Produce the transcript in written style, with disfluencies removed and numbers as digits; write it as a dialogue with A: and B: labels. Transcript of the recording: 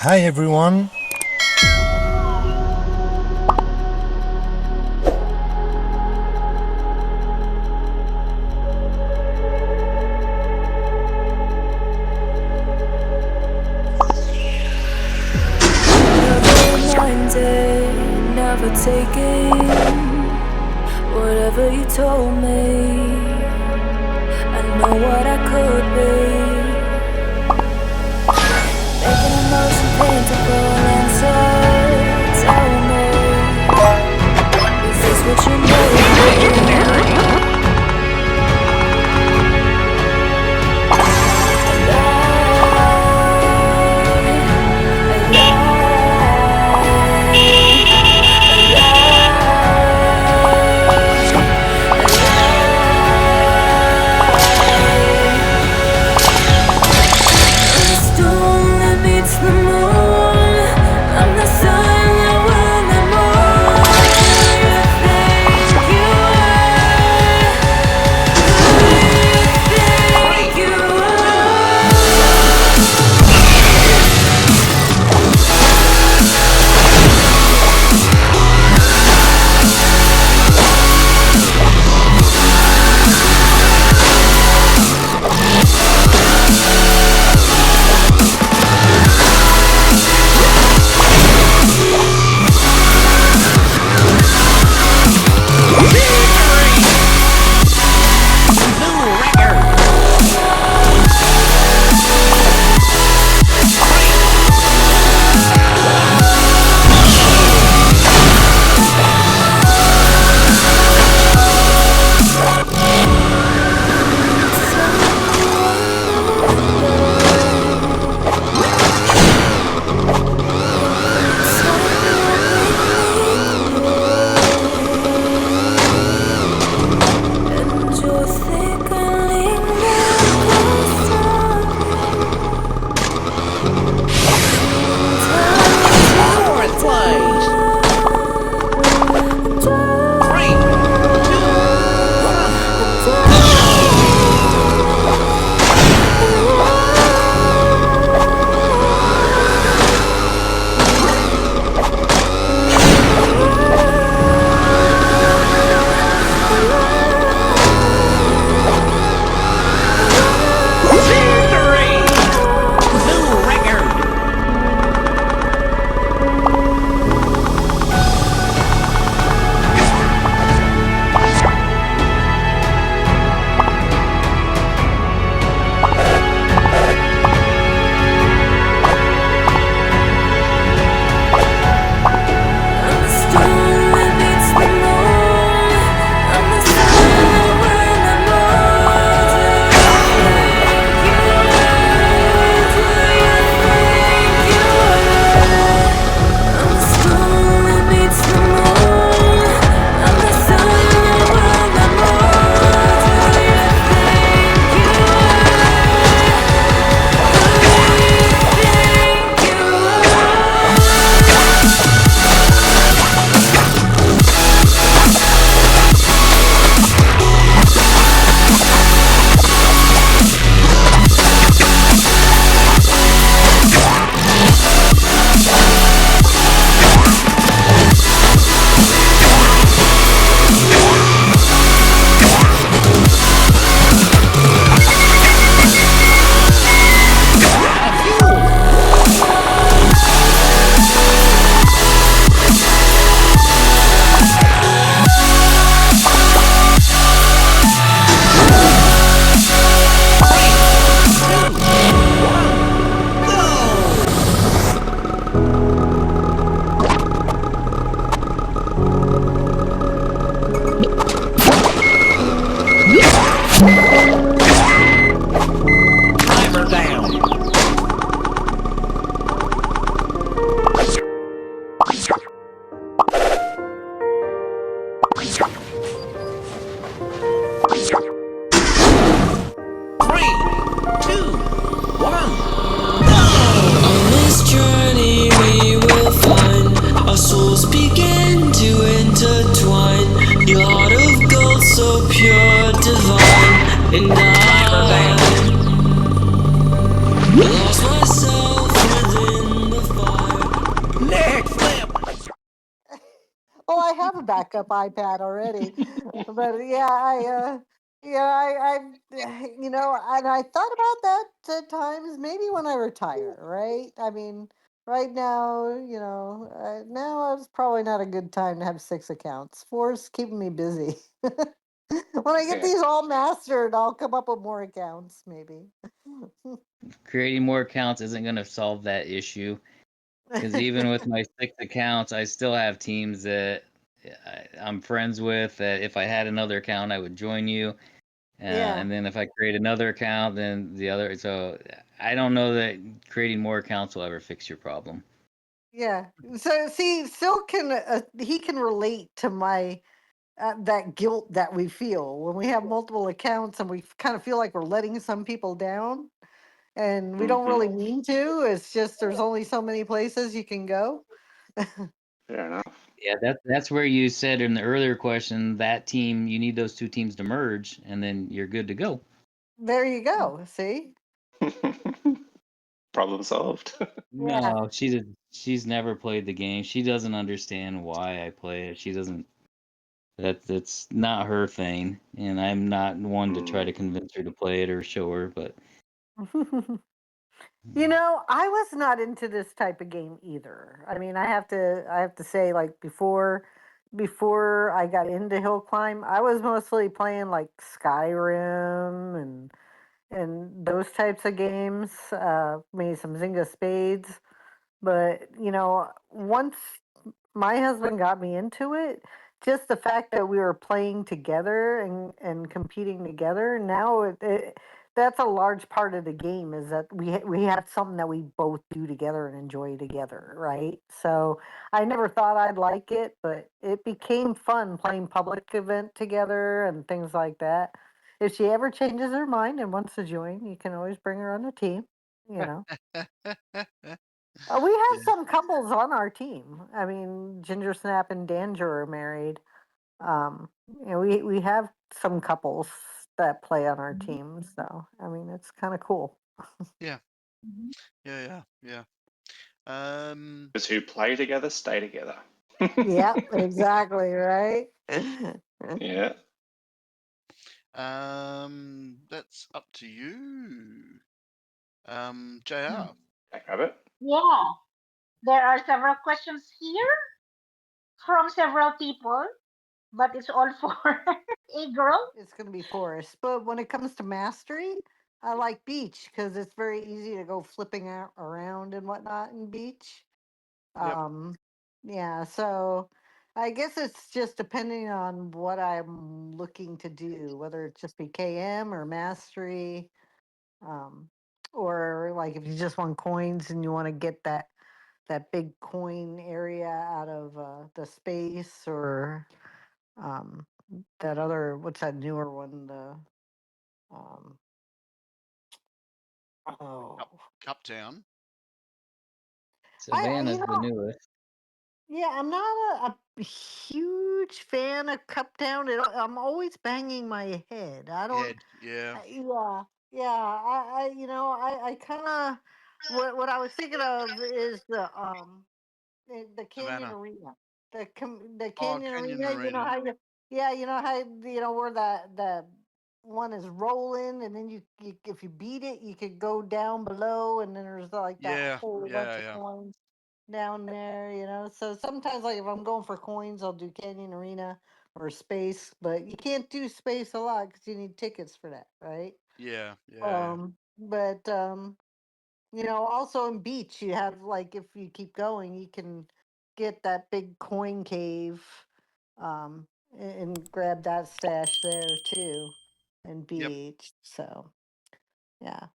A: Hi everyone.
B: Never taking whatever you told me. I know what I could be, making emotion paintable and so tell me, is this what you made me?
A: backup iPad already. But yeah, and I thought about that at times. Maybe when I retire, right? I mean, right now, now it's probably not a good time to have 6 accounts. Four's keeping me busy. When I get
C: Yeah.
A: these all mastered, I'll come up with more accounts, maybe.
D: Creating more accounts isn't going to solve that issue because even with my 6 accounts, I still have teams that I'm friends with. That if I had another account, I would join you,
A: Yeah,
D: and then if I create another account, then the other. So I don't know that creating more accounts will ever fix your problem.
A: yeah. So see, Silk can he can relate to my that guilt that we feel when we have multiple accounts and we kind of feel like we're letting some people down, and we don't
C: Hmm.
A: really mean to. It's just there's only so many places you can go.
C: Fair enough.
D: Yeah, that's where you said in the earlier question that team you need those two teams to merge, and then you're good to go.
A: There you go. See?
C: Problem solved.
A: Yeah.
D: No, she's never played the game. She doesn't understand why I play it. She doesn't. That's not her thing, and I'm not one to try
C: Mm.
D: to convince her to play it or show her. But
A: I was not into this type of game either. I mean, I have to say, like, before I got into hill climb, I was mostly playing like Skyrim and those types of games. Maybe some Zynga Spades. But once my husband got me into it, just the fact that we were playing together and competing together, now that's a large part of the game, is that we have something that we both do together and enjoy together, right? So I never thought I'd like it, but it became fun playing public event together and things like that. If she ever changes her mind and wants to join, you can always bring her on the team. You know. We have
E: Yeah.
A: some couples on our team. I mean, Ginger Snap and Danger are married. We have some couples that play on our team, so I mean, it's kind of cool.
E: Yeah. Yeah. Yeah. Yeah.
C: Those who play together stay together.
A: Yep, exactly, right?
C: Yeah.
E: That's up to you. JR.
C: Back of it.
F: Yeah, there are several questions here from several people, but it's all for a girl.
A: It's going to be Forest, but when it comes to mastery, I like beach because it's very easy to go flipping around and whatnot in beach.
E: Yep.
A: Um, yeah, so I guess it's just depending on what I'm looking to do, whether it just be KM or mastery, um, or like if you just want coins and you want to get that big coin area out of the space, or um, that other, what's that newer one? The um,
E: Cup,
A: oh,
E: Cup Town.
A: I
D: Savannah's the newest.
A: Yeah, I'm not a huge fan of Cup Down. I'm always banging my head. I don't.
E: Head. Yeah.
A: Yeah, yeah. I kind of what I was thinking of is the Canyon
E: Savannah.
A: Arena. The
E: Oh,
A: Canyon
E: Canyon
A: Arena.
E: Arena.
A: Yeah, how where the one is rolling, and then you if you beat it, you could go down below, and then there's like that
E: Yeah.
A: whole bunch
E: Yeah.
A: of
E: Yeah.
A: coins down there. So sometimes, like, if I'm going for coins, I'll do Canyon Arena or Space, but you can't do Space a lot because you need tickets for that, right?
E: Yeah. Yeah. Yeah.
A: But also in beach, you have, like, if you keep going, you can get that big coin cave, and grab that stash there too in
E: Yep.
A: beach. So yeah.